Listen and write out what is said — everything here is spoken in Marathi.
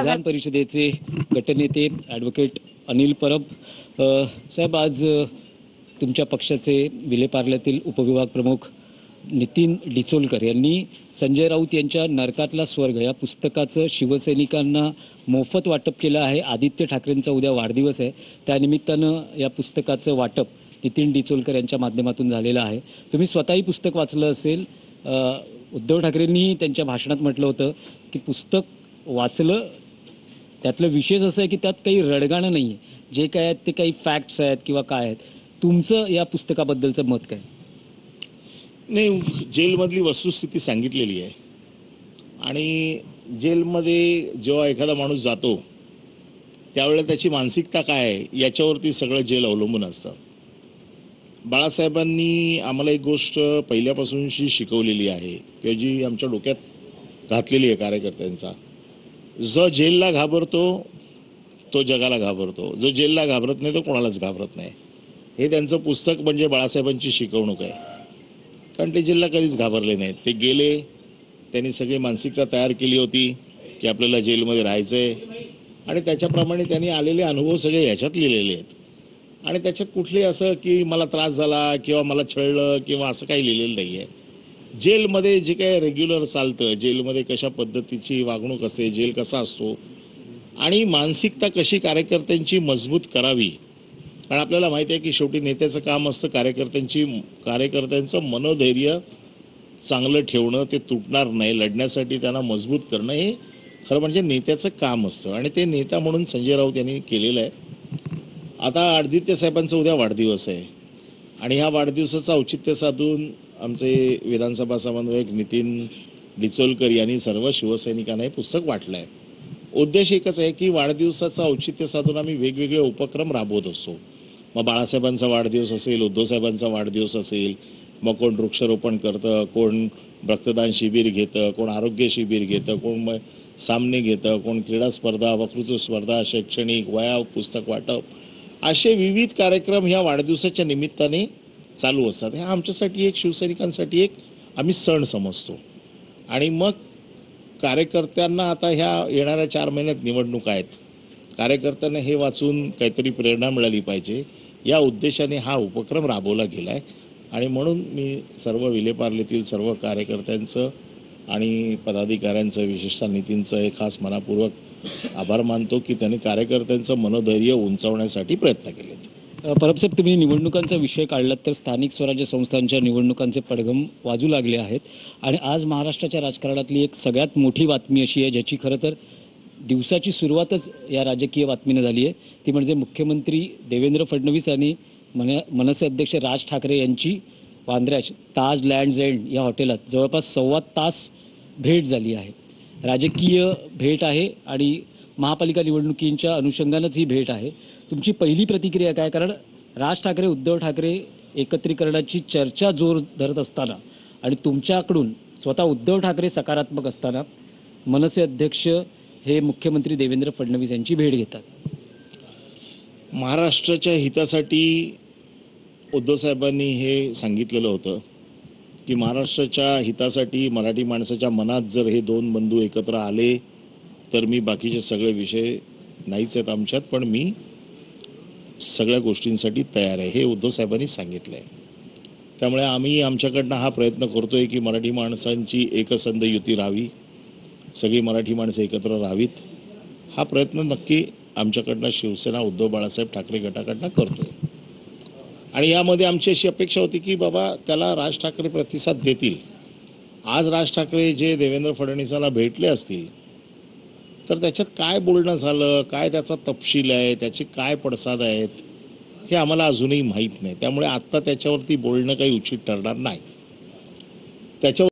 विधान परिषदेचे गटनेते ॲडव्होकेट अनिल परब साहेब, आज तुमच्या पक्षाचे विलेपार्ल्यातील उपविभाग प्रमुख नितीन डिचोलकर यांनी संजय राऊत यांच्या नरकातला स्वर्ग या पुस्तकाचं शिवसैनिकांना मोफत वाटप केलं आहे। आदित्य ठाकरेंचा उद्या वाढदिवस आहे, त्यानिमित्तानं या पुस्तकाचं वाटप नितीन डिचोलकर यांच्या माध्यमातून झालेलं आहे। तुम्ही स्वतःही पुस्तक वाचलं असेल। उद्धव ठाकरेंनी त्यांच्या भाषणात म्हटलं होतं की पुस्तक वाचलं, त्यातलं विशेष असं आहे की त्यात काही रडगाणं नाही आहे, जे काय आहेत ते काही फॅक्ट्स आहेत किंवा काय आहेत। तुमचं या पुस्तकाबद्दलचं मत काय? नाही, जेलमधली वस्तुस्थिती सांगितलेली आहे आणि जेलमध्ये जेव्हा एखादा माणूस जातो त्यावेळेला त्याची मानसिकता काय आहे याच्यावरती सगळं जेल अवलंबून असतं। बाळासाहेबांनी आम्हाला एक गोष्ट पहिल्यापासूनशी शिकवलेली आहे किंवा जी आमच्या डोक्यात घातलेली आहे कार्यकर्त्यांचा, जो जेलला घाबरतो तो जगाला घाबरतो, जो जेलला घाबरत नाही तो कोणालाच घाबरत नाही। हे त्यांचं पुस्तक म्हणजे बाळासाहेबांची शिकवणूक आहे, कारण ते जेलला कधीच घाबरले नाहीत। ते गेले, त्यांनी सगळी मानसिकता तयार केली होती की आपल्याला जेलमध्ये राहायचं आहे आणि त्याच्याप्रमाणे त्यांनी आलेले अनुभव सगळे ह्याच्यात लिहिलेले आहेत आणि त्याच्यात कुठले असं की मला त्रास झाला किंवा मला छळलं किंवा असं काही लिहिलेलं नाही आहे। जेलमध्ये जे काही रेग्युलर चालतं, जेलमध्ये कशा पद्धतीची वागणूक असते, जेल कसा असतो आणि मानसिकता कशी कार्यकर्त्यांची मजबूत करावी, कारण आपल्याला माहिती आहे की शेवटी नेत्याचं काम असतं कार्यकर्त्यांचं मनोधैर्य चांगलं ठेवणं, ते तुटणार नाही, लढण्यासाठी त्यांना मजबूत करणं हे खरं म्हणजे नेत्याचं काम असतं आणि ते नेता म्हणून संजय राऊत यांनी केलेलं आहे। आता आदित्य साहेबांचा उद्या वाढदिवस आहे आणि ह्या वाढदिवसाचं औचित्य साधून आमचे विधानसभा समन्वयक नितीन डिचोलकर यांनी सर्व शिवसैनिकांना हे पुस्तक वाटलं आहे। उद्देश एकच आहे की वाढदिवसाचं औचित्य साधून आम्ही वेगवेगळे उपक्रम राबवत असतो। मग बाळासाहेबांचा वाढदिवस असेल, उद्धवसाहेबांचा वाढदिवस असेल, मग कोण वृक्षारोपण करतं, कोण रक्तदान शिबिर घेतं, कोण आरोग्य शिबिर घेतं, कोण मग सामने घेतं, कोण क्रीडा स्पर्धा, वक्तृत्व स्पर्धा, शैक्षणिक वया पुस्तक वाटप, असे विविध कार्यक्रम ह्या वाढदिवसाच्या निमित्ताने चालू असतात। हे आमच्यासाठी एक शिवसैनिकांसाठी एक आम्ही सण समजतो आणि मग कार्यकर्त्यांना आता ह्या येणाऱ्या 4 महिन्यात निवडणुका आहेत, कार्यकर्त्यांना हे वाचून काहीतरी प्रेरणा मिळाली पाहिजे या उद्देशाने हा उपक्रम राबवला गेला आहे आणि म्हणून मी सर्व विलेपार्लेतील सर्व कार्यकर्त्यांचं आणि पदाधिकाऱ्यांचं, विशेषतः नितीनचं हे खास मनापूर्वक आभार मानतो की त्यांनी कार्यकर्त्यांचं मनोधैर्य उंचावण्यासाठी प्रयत्न केलेत। परबसाहेब, तुम्ही निवडणुकांचा विषय काढलात तर स्थानिक स्वराज्य संस्थांच्या निवडणुकांचे पडघम वाजू लागले आहेत आणि आज महाराष्ट्राच्या राजकारणातली एक सगळ्यात मोठी बातमी अशी आहे, ज्याची खरं तर दिवसाची सुरुवातच या राजकीय बातमीनं झाली आहे, ती म्हणजे मुख्यमंत्री देवेंद्र फडणवीस यांनी मनसे अध्यक्ष राज ठाकरे यांची वांद्र्यात ताज लँड्स एंड या हॉटेलात जवळपास 1.25 तास भेट झाली आहे। राजकीय भेट आहे आणि महापालिका निवडणुकींच्या अनुषंगानंच ही भेट आहे। तुमची पहिली प्रतिक्रिया काय? कारण राज ठाकरे उद्धव ठाकरे एकत्रीकरणाची चर्चा जोर धरत असताना आणि तुमच्याकडून स्वतः उद्धव ठाकरे सकारात्मक असताना मनसे अध्यक्ष हे मुख्यमंत्री देवेंद्र फडणवीस यांची भेट घेतात। महाराष्ट्राच्या हितासाठी उद्धवसाहेबांनी हे सांगितलेलं होतं की महाराष्ट्राच्या हितासाठी मराठी माणसाच्या मनात जर हे 2 बंधू एकत्र आले तर मी बाकीचे सगळे विषय नाहीच आहेत आमच्यात, पण मी सगळ्या गोष्टींसाठी तयार आहे, हे उद्धवसाहेबांनी सांगितलं आहे। त्यामुळे आम्ही आमच्याकडनं हा प्रयत्न करतो आहे की मराठी माणसांची एकसंध युती राहावी, सगळी मराठी माणसं एकत्र राहावीत। हा प्रयत्न नक्की आमच्याकडनं शिवसेना उद्धव बाळासाहेब ठाकरे गटाकडनं करतो आहे आणि यामध्ये आमची अशी अपेक्षा होती की बाबा त्याला राज ठाकरे प्रतिसाद देतील। आज राज ठाकरे जे देवेंद्र फडणवीसांना भेटले असतील तर त्याच्यात काय बोलणं झालं, काय त्याचा तपशील आहे, त्याचे काय पडसाद आहेत, हे आम्हाला अजूनही माहीत नाही। त्यामुळे आत्ता त्याच्यावरती बोलणं काही उचित ठरणार नाही। त्याच्या